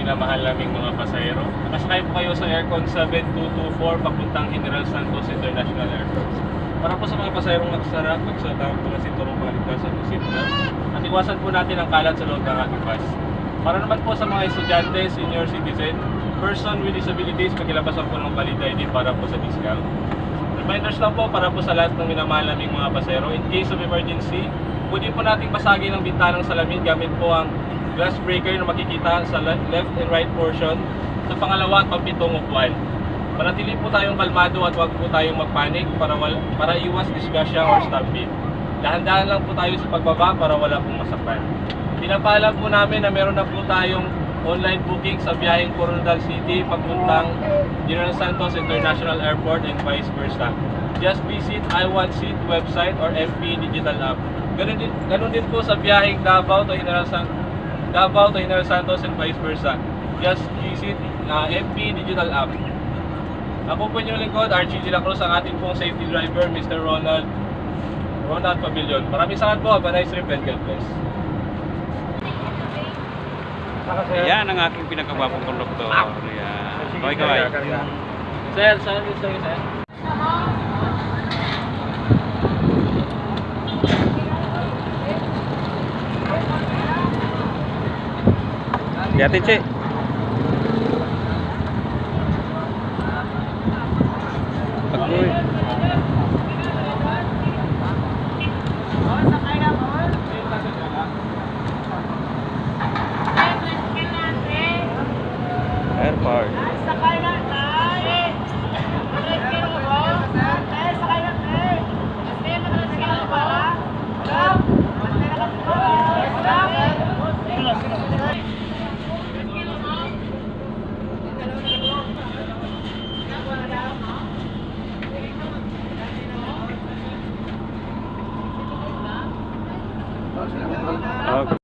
minamahal naming mga pasahero. Nakasakay po kayo sa Aircon 7224 papuntang General Santos International Airport. Para po sa mga pasahero nagsarap, magsuot po ng sinturong pangligtasan ng seatbelt at iwasan po natin ang kalat sa loob ng ating bus. Para naman po sa mga estudyante, senior citizen, person with disabilities, pakilabasan po ng valid ID para po sa discount. Reminders lang po para po sa lahat ng minamahal naming mga pasahero. In case of emergency, pwede po nating basagin ang bintanang salamin gamit po ang glass breaker na makikita sa left and right portion sa pangalawa at pampitong upuan. Manatili po tayong kalmado at huwag po tayong magpanik para iwas disgrasya or stampede. Dahan-dahan lang po tayo sa pagbaba para wala pong masaktan. Pinapaalam po namin na meron na po tayong online booking sa biyaheng Coronadal City papuntang General Santos International Airport and vice versa. Just visit I1Seat website or MP Digital App. Ganun din po sa biyaheng Davao to General Santos and vice versa. Just visit MP Digital App. Ako po inyong lingkod, Archie de la Cruz, ang ating pong safety driver, Mr. Ronald Pavilion. Maraming salamat po. Have a nice trip and God bless. Yan ang aking pinakababong konduktor. Yan. Kaway-kaway. Sir, sir. Yatin, Che. Pagkuy. Airport. Okay.